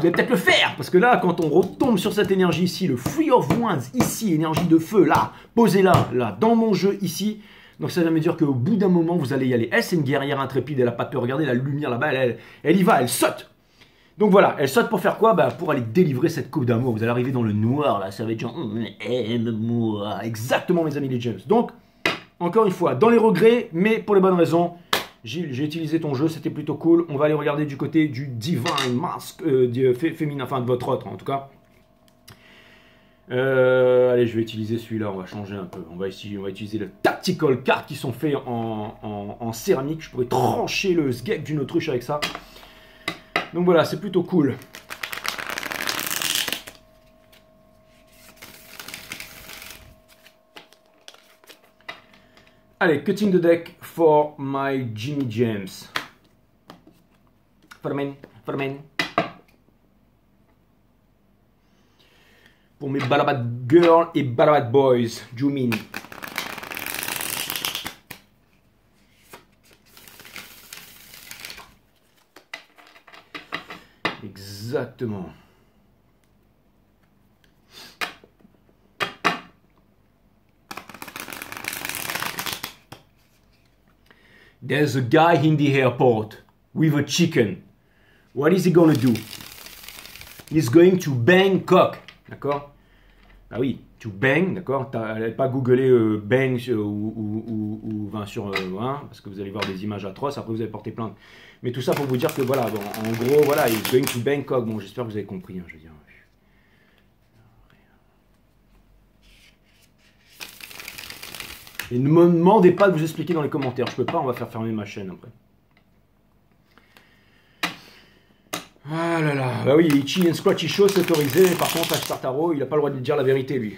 parce que là, quand on retombe sur cette énergie ici, le Free of Wands ici, énergie de feu, là, posez là, dans mon jeu ici, donc ça vient me dire qu'au bout d'un moment, vous allez y aller. Elle, c'est une guerrière intrépide, elle n'a pas peur. Regardez la lumière là-bas, elle y va, elle saute. Donc voilà, elle saute pour faire quoi? Bah, pour aller délivrer cette coupe d'amour. Vous allez arriver dans le noir, là, ça va être genre, aime-moi. Exactement, mes amis les James. Donc, encore une fois, dans les regrets, mais pour les bonnes raisons. Gilles, j'ai utilisé ton jeu, c'était plutôt cool. On va aller regarder du côté du Divine Mask, féminin, enfin de votre autre en tout cas. Allez, je vais utiliser celui-là, on va changer un peu. On va utiliser le Tactical Card qui sont faits en céramique. Je pourrais trancher le sgeg d'une autruche avec ça. Donc voilà, c'est plutôt cool. Allez, cutting the deck for my Jimmy James. Fermen. Pour mes Balabat Girls et Balabat Boys, Jumin. Exactement. There's a guy in the airport with a chicken. What is he gonna do? He's going to Bangkok. D'accord? Ah oui, to bang, d'accord? N'allez pas googler bang ou 20 sur 1, parce que vous allez voir des images atroces, après vous allez porter plainte. Mais tout ça pour vous dire que voilà, bon, en gros, voilà, he's going to Bangkok. Bon, j'espère que vous avez compris, hein, je veux dire. Et ne me demandez pas de vous expliquer dans les commentaires, je peux pas, on va faire fermer ma chaîne après. Ah là là, bah oui, Itchy and Scratchy Show c'est autorisé, par contre, H Tartaro, il n'a pas le droit de dire la vérité, lui.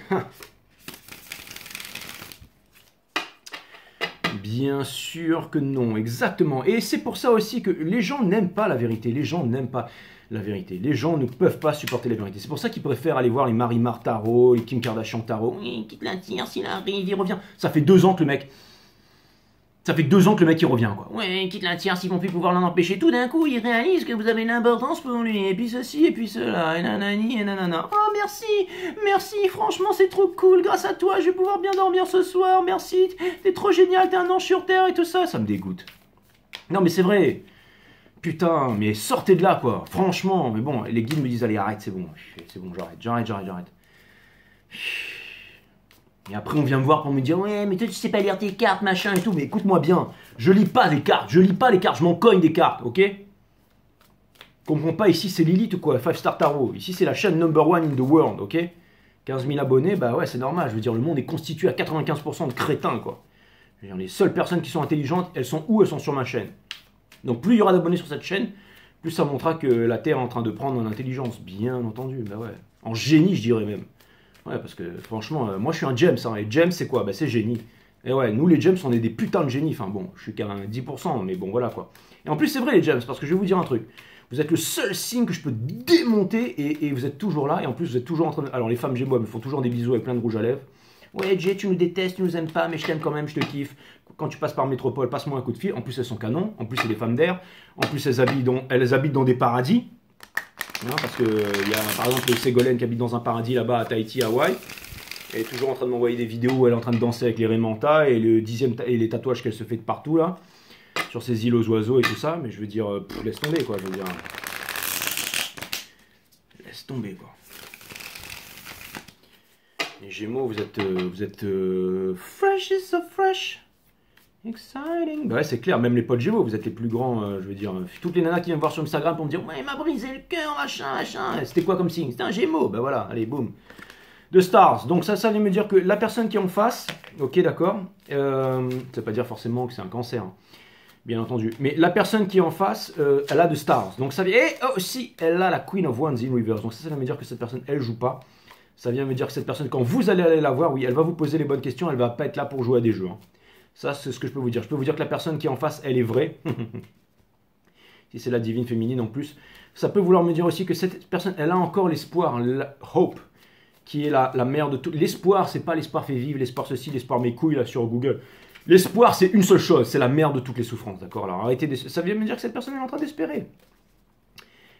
Bien sûr que non, exactement. Et c'est pour ça aussi que les gens n'aiment pas la vérité, les gens n'aiment pas la vérité. Les gens ne peuvent pas supporter la vérité. C'est pour ça qu'ils préfèrent aller voir les Marie-Mar Tarot, les Kim Kardashian Tarot. Oui, quitte la tire, s'il arrive, il revient. Ça fait 2 ans que le mec... Ça fait 2 ans que le mec il revient quoi. Ouais, quitte la tierce, ils vont plus pouvoir l'en empêcher. Tout d'un coup, ils réalisent que vous avez l'importance pour lui. Et puis ceci, et puis cela, et nanani, et nanana. Oh merci, franchement c'est trop cool. Grâce à toi, je vais pouvoir bien dormir ce soir. Merci, t'es trop génial, t'es un ange sur terre et tout ça. Ça me dégoûte. Non mais c'est vrai. Putain, mais sortez de là quoi. Franchement, mais bon, les guides me disent allez arrête, c'est bon, j'arrête. Et après, on vient me voir pour me dire ouais, mais toi, tu sais pas lire tes cartes, machin et tout. Mais écoute-moi bien, je lis pas les cartes, je m'en cogne des cartes, ok? Comprends pas, ici c'est Lilith ou quoi, 5 Star Tarot. Ici c'est la chaîne number 1 in the world, ok? 15 000 abonnés, bah ouais, c'est normal. Je veux dire, le monde est constitué à 95% de crétins, quoi. Je veux dire, les seules personnes qui sont intelligentes, elles sont où? Elles sont sur ma chaîne. Donc plus il y aura d'abonnés sur cette chaîne, plus ça montrera que la Terre est en train de prendre en intelligence, bien entendu, bah ouais. En génie, je dirais même. Ouais, parce que franchement, moi je suis un James, hein, et James c'est quoi? Bah c'est génie. Et ouais, nous les James on est des putains de génies, enfin bon, je suis qu'à 10%, mais bon voilà quoi. Et en plus c'est vrai les James, parce que je vais vous dire un truc. Vous êtes le seul signe que je peux démonter, et vous êtes toujours là, et en plus vous êtes toujours en train de... Alors les femmes Gémeaux, elles me font toujours des bisous avec plein de rouge à lèvres. Ouais Jay, tu nous détestes, tu nous aimes pas, mais je t'aime quand même, je te kiffe. Quand tu passes par Métropole, passe-moi un coup de fil. En plus elles sont canons, en plus c'est des femmes d'air, en plus elles habitent dans des paradis. Hein, parce que il y a par exemple Ségolène qui habite dans un paradis là-bas à Tahiti, Hawaï. Elle est toujours en train de m'envoyer des vidéos où elle est en train de danser avec les Raymanta et les tatouages qu'elle se fait de partout là, sur ces îles aux oiseaux et tout ça. Mais je veux dire, laisse tomber quoi, je veux dire. Laisse tomber quoi. Les Gémeaux, vous êtes fresh is so fresh. Exciting. Bah ouais, c'est clair, même les potes Gémeaux, vous êtes les plus grands, je veux dire. Toutes les nanas qui viennent me voir sur Instagram pour me dire, ouais, il m'a brisé le cœur, machin, machin. C'était quoi comme signe? C'était un Gémeaux. Bah voilà, allez, boum. De stars. Donc ça vient me dire que la personne qui est en face, ok, d'accord, ça veut pas dire forcément que c'est un cancer, hein, bien entendu. Mais la personne qui est en face, elle a de stars. Donc ça vient, et aussi, elle a la Queen of Wands in reverse. Donc ça vient me dire que cette personne, elle joue pas. Ça vient me dire que cette personne, quand vous allez aller la voir, oui, elle va vous poser les bonnes questions, elle va pas être là pour jouer à des jeux, hein. Ça, c'est ce que je peux vous dire. Je peux vous dire que la personne qui est en face, elle est vraie. Si c'est la divine féminine en plus. Ça peut vouloir me dire aussi que cette personne, elle a encore l'espoir, la hope, qui est la mère de tout. L'espoir, c'est pas l'espoir fait vivre, l'espoir ceci, l'espoir mes couilles là sur Google. L'espoir, c'est une seule chose, c'est la mère de toutes les souffrances, d'accord? Alors arrêtez ça vient me dire que cette personne est en train d'espérer.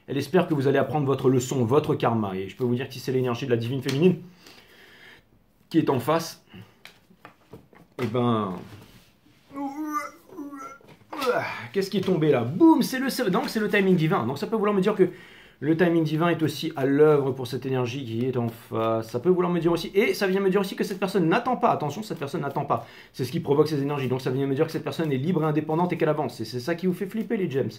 Elle espère que vous allez apprendre votre leçon, votre karma. Et je peux vous dire que si c'est l'énergie de la divine féminine qui est en face, eh ben... Qu'est-ce qui est tombé là? Boum, c'est le timing divin. Donc ça peut vouloir me dire que le timing divin est aussi à l'œuvre pour cette énergie qui est en face. Ça peut vouloir me dire aussi, et ça vient me dire aussi que cette personne n'attend pas. Attention, cette personne n'attend pas. C'est ce qui provoque ces énergies. Donc ça vient me dire que cette personne est libre et indépendante et qu'elle avance. Et c'est ça qui vous fait flipper les gems.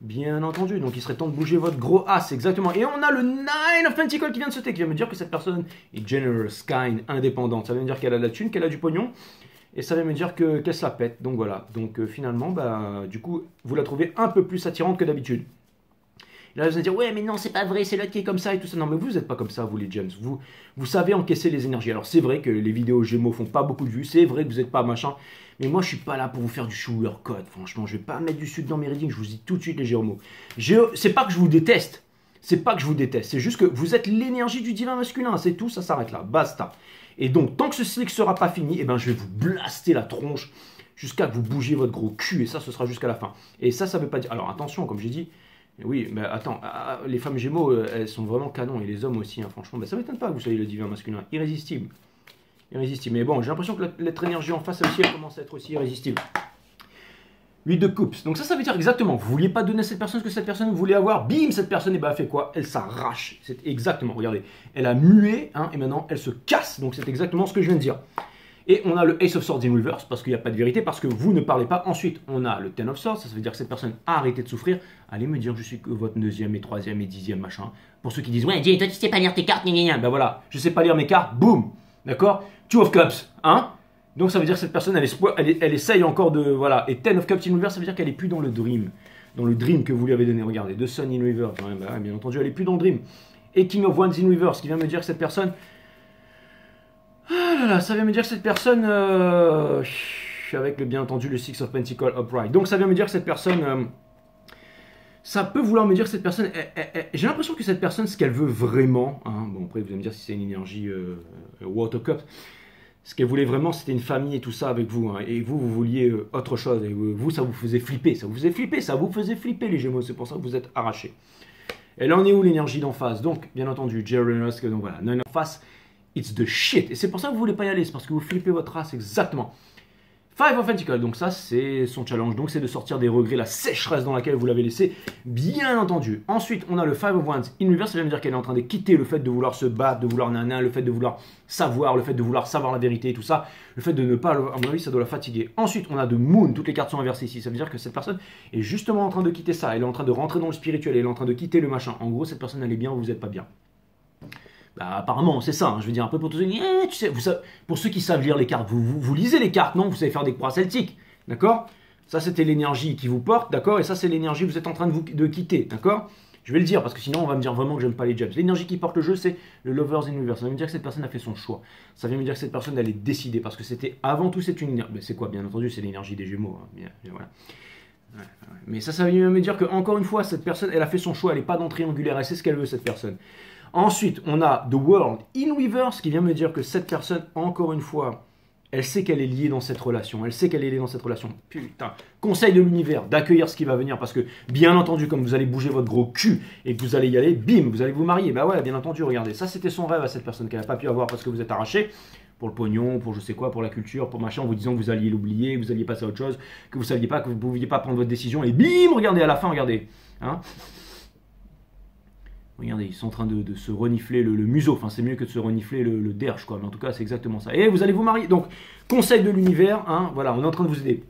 Bien entendu. Donc il serait temps de bouger votre gros as, exactement. Et on a le Nine of Pentacles qui vient de sauter, qui vient me dire que cette personne est generous, kind, indépendante. Ça veut dire qu'elle a de la thune, qu'elle a du pognon. Et ça veut me dire qu'elle se la pète. Donc voilà. Donc finalement, bah, du coup, vous la trouvez un peu plus attirante que d'habitude. Là, vous allez dire, ouais, mais non, c'est pas vrai, c'est l'autre qui est comme ça et tout ça. Non, mais vous n'êtes pas comme ça, vous les gems. Vous savez encaisser les énergies. Alors, c'est vrai que les vidéos Gémeaux font pas beaucoup de vues. C'est vrai que vous n'êtes pas machin. Mais moi, je suis pas là pour vous faire du sugar code. Franchement, je vais pas mettre du sud dans mes readings. Je vous dis tout de suite, les Gémeaux. C'est pas que je vous déteste. C'est pas que je vous déteste. C'est juste que vous êtes l'énergie du divin masculin. C'est tout, ça s'arrête là. Basta. Et donc, tant que ce cycle sera pas fini, eh ben, je vais vous blaster la tronche jusqu'à que vous bougiez votre gros cul. Et ça, ce sera jusqu'à la fin. Et ça veut pas dire. Alors, attention, comme j'ai dit. Oui, mais attends, les femmes Gémeaux, elles sont vraiment canons, et les hommes aussi, hein, franchement, ça ne m'étonne pas que vous soyez le divin masculin, irrésistible. Irrésistible, mais bon, j'ai l'impression que l'être énergie en face, aussi, elle commence à être aussi irrésistible. 8 de coupe, donc ça veut dire exactement, vous ne vouliez pas donner à cette personne ce que cette personne voulait avoir, bim, cette personne, elle fait quoi? Elle s'arrache, c'est exactement, regardez, elle a mué, hein, et maintenant, elle se casse, donc c'est exactement ce que je viens de dire. Et on a le Ace of Swords in reverse, parce qu'il n'y a pas de vérité, parce que vous ne parlez pas. Ensuite, on a le Ten of Swords, ça veut dire que cette personne a arrêté de souffrir. Allez me dire que je suis que votre 2e et 3e et 10e machin. Pour ceux qui disent, ouais, Jay, toi tu sais pas lire tes cartes, gna. Ben voilà, je sais pas lire mes cartes, boum, d'accord? 2 of Cups, hein? Donc ça veut dire que cette personne, elle essaye encore de, voilà. Et Ten of Cups in reverse, ça veut dire qu'elle est plus dans le dream. Dans le dream que vous lui avez donné, regardez, de Sun in reverse, ouais, bah, bien entendu, elle est plus dans le dream. Et King of Wands in reverse, qui vient me dire que cette personne... Ah là là, ça vient me dire que cette personne, avec bien entendu le Six of Pentacles upright. Donc ça vient me dire que cette personne, ça peut vouloir me dire que cette personne, j'ai l'impression que cette personne, ce qu'elle veut vraiment, hein, bon après vous allez me dire si c'est une énergie Water Cup, ce qu'elle voulait vraiment c'était une famille et tout ça avec vous, hein, et vous vouliez autre chose, et vous ça vous faisait flipper, ça vous faisait flipper les Gémeaux, c'est pour ça que vous êtes arrachés. Elle en est où l'énergie d'en face? Donc bien entendu, Jerry Rusk, donc voilà, non en face. It's the shit. Et c'est pour ça que vous voulez pas y aller. C'est parce que vous flippez votre race exactement. 5 of Pentacles. Donc ça, c'est son challenge. Donc c'est de sortir des regrets, la sécheresse dans laquelle vous l'avez laissé. Bien entendu. Ensuite, on a le 5 of Wands in reverse. Ça veut dire qu'elle est en train de quitter le fait de vouloir se battre, de vouloir nana, le fait de vouloir savoir, le fait de vouloir savoir la vérité et tout ça. Le fait de ne pas, à mon avis, ça doit la fatiguer. Ensuite, on a de Moon. Toutes les cartes sont inversées ici. Ça veut dire que cette personne est justement en train de quitter ça. Elle est en train de rentrer dans le spirituel. Elle est en train de quitter le machin. En gros, cette personne, elle est bien, vous n'êtes pas bien. Bah, apparemment, c'est ça, hein. Je veux dire, un peu pour tous ceux qui... tu sais, pour ceux qui savent lire les cartes, vous lisez les cartes, non? Vous savez faire des croix celtiques, d'accord? Ça, c'était l'énergie qui vous porte, d'accord? Et ça, c'est l'énergie que vous êtes en train de quitter, d'accord? Je vais le dire, parce que sinon, on va me dire vraiment que j'aime pas les gems. L'énergie qui porte le jeu, c'est le Lovers in Reverse. Ça veut me dire que cette personne a fait son choix. Ça vient me dire que cette personne, elle est décidée, parce que c'était, avant tout, c'est une énergie... Ben, c'est quoi? Bien entendu, c'est l'énergie des Gémeaux, hein. Bien, voilà. Ouais. Mais ça vient me dire que encore une fois, cette personne, elle a fait son choix, elle n'est pas dans le triangulaire, elle sait ce qu'elle veut, cette personne. Ensuite, on a The World in Reverse qui vient me dire que cette personne, encore une fois, elle sait qu'elle est liée dans cette relation. Elle sait qu'elle est liée dans cette relation. Putain, conseil de l'univers, d'accueillir ce qui va venir parce que, bien entendu, comme vous allez bouger votre gros cul et que vous allez y aller, bim, vous allez vous marier. Bah ouais, bien entendu, regardez, ça c'était son rêve à cette personne qu'elle n'a pas pu avoir parce que vous êtes arraché pour le pognon, pour je sais quoi, pour la culture, pour machin, en vous disant que vous alliez l'oublier, que vous alliez passer à autre chose, que vous ne saviez pas, que vous ne pouviez pas prendre votre décision et bim, regardez, à la fin, regardez. Hein? Regardez, ils sont en train de se renifler le museau. Enfin, c'est mieux que de se renifler le derge, quoi. Mais en tout cas, c'est exactement ça. Et vous allez vous marier. Donc, conseil de l'univers, hein, voilà, on est en train de vous aider.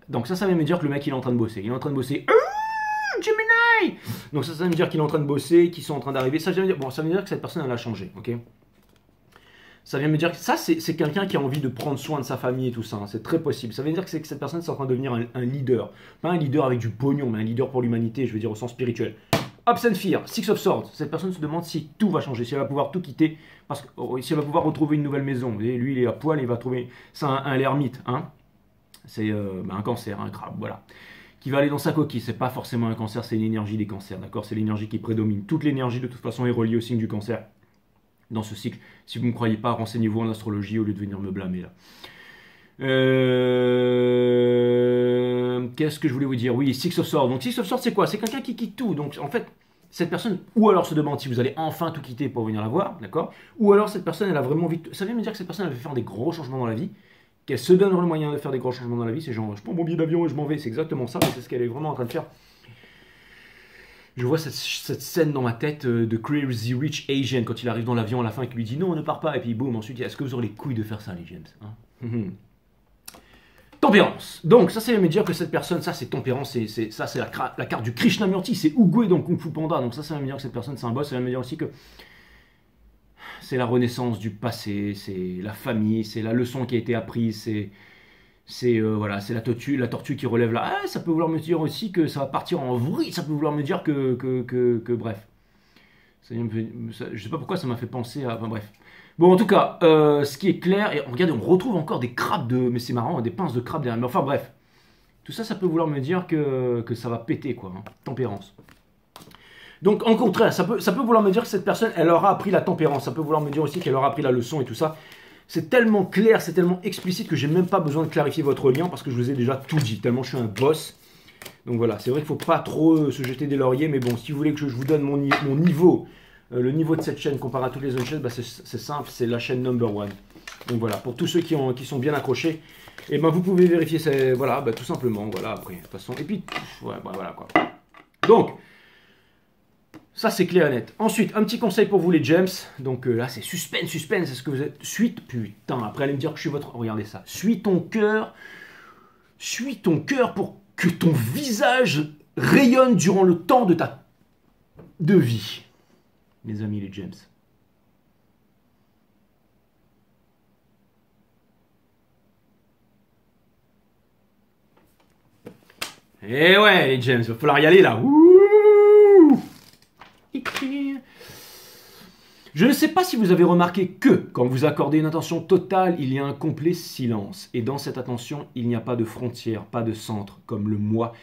Donc ça vient me dire que le mec, il est en train de bosser. Il est en train de bosser. Gemini. Donc ça veut me dire qu'il est en train de bosser, qu'ils sont en train d'arriver. Ça vient me dire, bon, ça veut dire que cette personne, elle a changé, ok. Ça vient me dire que ça, c'est quelqu'un qui a envie de prendre soin de sa famille et tout ça. Hein. C'est très possible. Ça veut dire que cette personne, c'est en train de devenir un leader. Pas un leader avec du pognon, mais un leader pour l'humanité, je veux dire au sens spirituel. Hopes and Fear, Six of Swords. Cette personne se demande si tout va changer, si elle va pouvoir tout quitter, parce que si elle va pouvoir retrouver une nouvelle maison. Vous voyez, lui, il est à poil, il va trouver. C'est un l'ermite, hein. C'est un cancer, un crabe, voilà. Qui va aller dans sa coquille. C'est pas forcément un cancer, c'est l'énergie des cancers, d'accord. C'est l'énergie qui prédomine. Toute l'énergie, de toute façon, est reliée au signe du cancer. Dans ce cycle. Si vous ne me croyez pas, renseignez-vous en astrologie au lieu de venir me blâmer là. Qu'est-ce que je voulais vous dire? Oui, Six of Swords. Donc Six of Swords, c'est quoi? C'est quelqu'un qui quitte tout. Donc en fait, cette personne, ou alors se demande si vous allez enfin tout quitter pour venir la voir, d'accord? Ou alors cette personne, elle a vraiment envie de... Ça vient me dire que cette personne, elle veut faire des gros changements dans la vie, qu'elle se donne le moyen de faire des gros changements dans la vie. C'est genre, je prends mon billet d'avion et je m'en vais. C'est exactement ça, c'est ce qu'elle est vraiment en train de faire. Je vois cette scène dans ma tête de Crazy Rich Asian quand il arrive dans l'avion à la fin et qu'il lui dit non, on ne part pas. Et puis boum, ensuite, est-ce que vous aurez les couilles de faire ça, les James, hein? Tempérance. Donc, ça, vient me dire que cette personne, ça, c'est tempérance. Ça, c'est la carte du Krishnamurti. C'est Oogway dans Kung Fu Panda. Donc, ça vient me dire que cette personne, c'est un boss. Ça vient me dire aussi que c'est la renaissance du passé. C'est la famille. C'est la leçon qui a été apprise. Voilà, c'est la tortue qui relève là. Ah, ça peut vouloir me dire aussi que ça va partir en vrille. Ça peut vouloir me dire que bref. Je sais pas pourquoi ça m'a fait penser à... Enfin bref. Bon, en tout cas, ce qui est clair... Et regardez, on retrouve encore des crabes de... Mais c'est marrant, des pinces de crabes derrière. Mais enfin bref. Tout ça, ça peut vouloir me dire que ça va péter, quoi. Hein. Tempérance. Donc, en contraire, ça peut vouloir me dire que cette personne, elle aura appris la tempérance. Ça peut vouloir me dire aussi qu'elle aura appris la leçon et tout ça. C'est tellement clair, c'est tellement explicite que j'ai même pas besoin de clarifier votre lien parce que je vous ai déjà tout dit, tellement je suis un boss. Donc voilà, c'est vrai qu'il ne faut pas trop se jeter des lauriers, mais bon, si vous voulez que je vous donne mon niveau, le niveau de cette chaîne comparé à toutes les autres chaînes, bah c'est simple, c'est la chaîne number one. Donc voilà, pour tous ceux qui sont bien accrochés, et ben vous pouvez vérifier, voilà, bah, tout simplement, voilà, après, de toute façon, et puis, ouais, bah, voilà quoi. Donc, ça, c'est clair et net. Ensuite, un petit conseil pour vous, les gems. Donc là, c'est suspense, c'est ce que vous êtes. Suite, putain, après, allez me dire que je suis votre... Regardez ça. Suis ton cœur pour que ton visage rayonne durant le temps de vie. Mes amis, les gems. Et ouais, les gems, il va falloir y aller là. Ouh. Je ne sais pas si vous avez remarqué que, quand vous accordez une attention totale, il y a un complet silence. Et dans cette attention, il n'y a pas de frontière, pas de centre, comme le moi,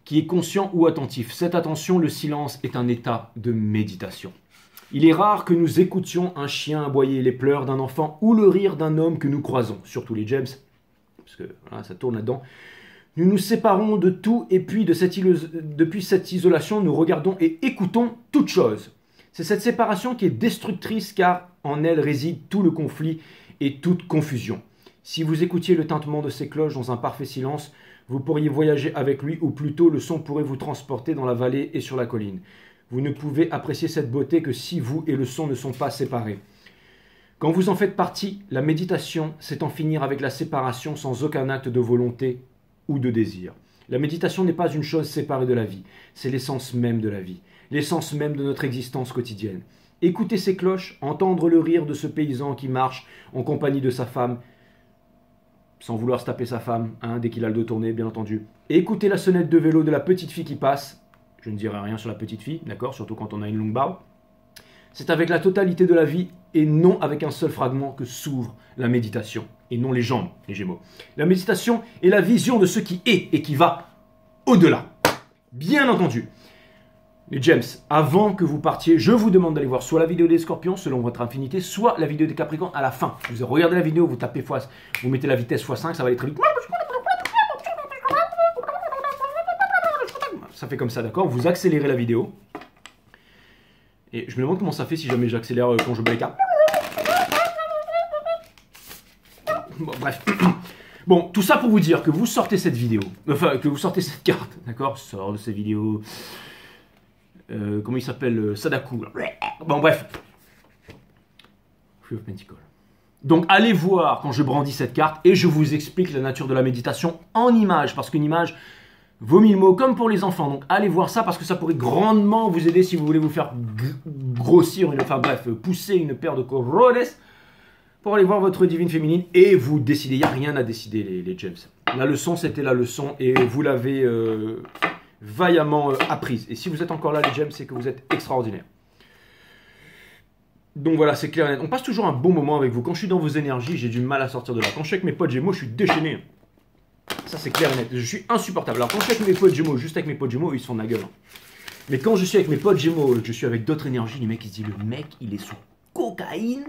qui est conscient ou attentif. Cette attention, le silence, est un état de méditation. Il est rare que nous écoutions un chien aboyer, les pleurs d'un enfant ou le rire d'un homme que nous croisons, surtout les gems, parce que voilà, ça tourne là-dedans. Nous nous séparons de tout et puis depuis cette isolation, nous regardons et écoutons toute chose. C'est cette séparation qui est destructrice car en elle réside tout le conflit et toute confusion. Si vous écoutiez le tintement de ces cloches dans un parfait silence, vous pourriez voyager avec lui ou plutôt le son pourrait vous transporter dans la vallée et sur la colline. Vous ne pouvez apprécier cette beauté que si vous et le son ne sont pas séparés. Quand vous en faites partie, la méditation, c'est en finir avec la séparation sans aucun acte de volonté ou de désir. La méditation n'est pas une chose séparée de la vie, c'est l'essence même de la vie, l'essence même de notre existence quotidienne. Écouter ces cloches, entendre le rire de ce paysan qui marche en compagnie de sa femme, sans vouloir se taper sa femme, hein, dès qu'il a le dos tourné, bien entendu. Et écouter la sonnette de vélo de la petite fille qui passe, je ne dirai rien sur la petite fille, d'accord, surtout quand on a une longue barbe. C'est avec la totalité de la vie et non avec un seul fragment que s'ouvre la méditation, et non les jambes, les Gémeaux. La méditation est la vision de ce qui est et qui va au-delà. Bien entendu. Les gems, avant que vous partiez, je vous demande d'aller voir soit la vidéo des Scorpions, selon votre affinité, soit la vidéo des Capricornes à la fin. Vous regardez la vidéo, vous tapez vous mettez la vitesse x5, ça va aller très vite. Ça fait comme ça, d'accord? Vous accélérez la vidéo. Et je me demande comment ça fait si jamais j'accélère quand je bats les cartes. Bon, bref. Bon, tout ça pour vous dire que vous sortez cette vidéo. Enfin, que vous sortez cette carte, d'accord? Sors de ces vidéos. comment il s'appelle, Sadaku. Là. Bon, bref. Free of Pentacle. Donc, allez voir quand je brandis cette carte et je vous explique la nature de la méditation en image. Parce qu'une image vaut 1000 mots, comme pour les enfants. Donc, allez voir ça parce que ça pourrait grandement vous aider si vous voulez vous faire grossir, pousser une paire de corones pour aller voir votre divine féminine et vous décider. Il n'y a rien à décider, les gems. La leçon, c'était la leçon et vous l'avez vaillamment apprise. Et si vous êtes encore là, les gems, c'est que vous êtes extraordinaire. Donc voilà, c'est clair et net. On passe toujours un bon moment avec vous. Quand je suis dans vos énergies, j'ai du mal à sortir de là. Quand je suis avec mes potes Gémeaux, je suis déchaîné. Ça, c'est clair et net. Je suis insupportable. Alors, quand je suis avec mes potes Gémeaux, juste avec mes potes Gémeaux, ils se font de la gueule. Mais quand je suis avec mes potes Gémeaux, je suis avec d'autres énergies, les mecs, ils se disent, le mec, il est sous cocaïne.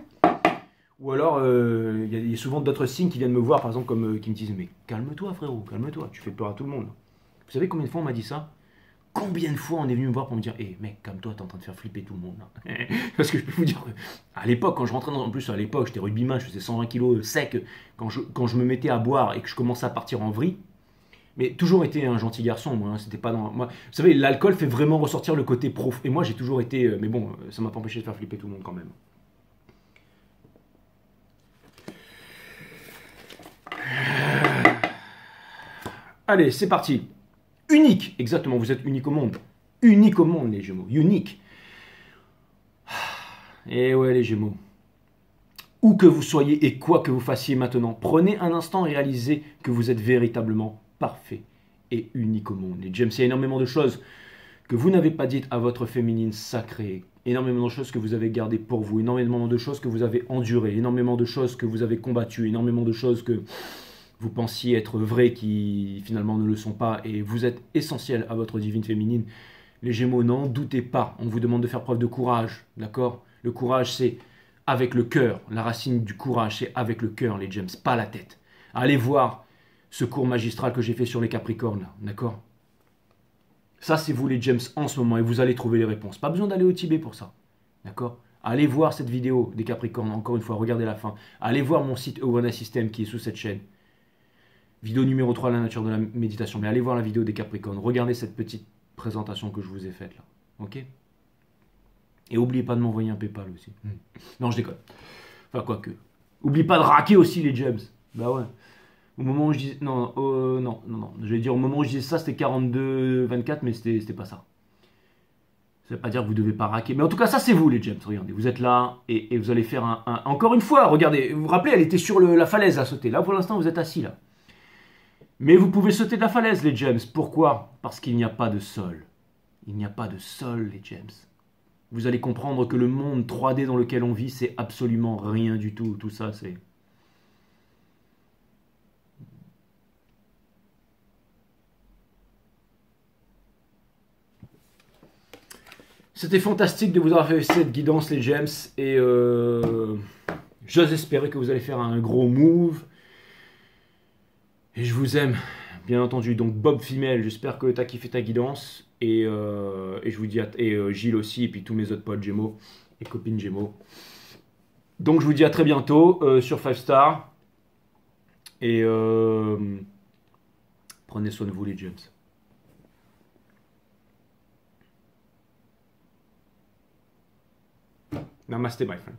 Ou alors, il y a souvent d'autres signes qui viennent me voir, par exemple, comme qui me disent, mais calme-toi, frérot, calme-toi, tu fais peur à tout le monde. Vous savez combien de fois on m'a dit ça? Combien de fois on est venu me voir pour me dire, hé mec, calme-toi, t'es en train de faire flipper tout le monde. Là. Parce que je peux vous dire, à l'époque, quand je rentrais en plus, à l'époque, j'étais rugbyman, je faisais 120 kilos sec, quand je me mettais à boire et que je commençais à partir en vrille, mais toujours été un gentil garçon, moi, hein, c'était pas dans... Moi, vous savez, l'alcool fait vraiment ressortir le côté prof, et moi j'ai toujours été, mais bon, ça m'a pas empêché de faire flipper tout le monde quand même. Allez, c'est parti. Unique, exactement, vous êtes unique au monde. Unique au monde, les Gémeaux. Unique. Et ouais, les Gémeaux. Où que vous soyez et quoi que vous fassiez maintenant, prenez un instant et réalisez que vous êtes véritablement parfait et unique au monde. Les Gems, il y a énormément de choses que vous n'avez pas dites à votre féminine sacrée. Énormément de choses que vous avez gardées pour vous. Énormément de choses que vous avez endurées. Énormément de choses que vous avez combattues. Énormément de choses que... vous pensiez être vraies qui finalement ne le sont pas et vous êtes essentiel à votre divine féminine. Les Gémeaux, n'en doutez pas, on vous demande de faire preuve de courage, d'accord? Le courage, c'est avec le cœur. La racine du courage, c'est avec le cœur, les Gems, pas la tête. Allez voir ce cours magistral que j'ai fait sur les Capricornes, d'accord? Ça, c'est vous les Gems en ce moment et vous allez trouver les réponses. Pas besoin d'aller au Tibet pour ça, d'accord? Allez voir cette vidéo des Capricornes, encore une fois, regardez la fin. Allez voir mon site Ewana System qui est sous cette chaîne. Vidéo numéro 3, la nature de la méditation. Mais allez voir la vidéo des Capricornes. Regardez cette petite présentation que je vous ai faite là. Ok? Et n'oubliez pas de m'envoyer un PayPal aussi. Non, je déconne. Enfin, quoique. N'oubliez pas de raquer aussi les Gems. Bah ouais. Au moment où je disais... Non. Je vais dire, au moment où je disais ça, c'était 42-24, mais c'était pas ça. Ça veut pas dire que vous devez pas raquer. Mais en tout cas, ça, c'est vous, les Gems. Regardez, vous êtes là et vous allez faire un... Encore une fois, regardez. Vous vous rappelez, elle était sur la falaise à sauter. Là, pour l'instant, vous êtes assis là. Mais vous pouvez sauter de la falaise, les Gems. Pourquoi? Parce qu'il n'y a pas de sol. Il n'y a pas de sol, les Gems. Vous allez comprendre que le monde 3D dans lequel on vit, c'est absolument rien du tout. Tout ça, c'est... C'était fantastique de vous avoir fait cette guidance, les Gems. Et j'ose espérer que vous allez faire un gros move. Et je vous aime, bien entendu. Donc Bob Femelle, j'espère que tu as kiffé ta guidance. Et je vous dis, Gilles aussi, et puis tous mes autres potes Gémeaux et copines Gémeaux. Donc je vous dis à très bientôt sur 5 Star. Et prenez soin de vous, les Gems. Namaste, my friend.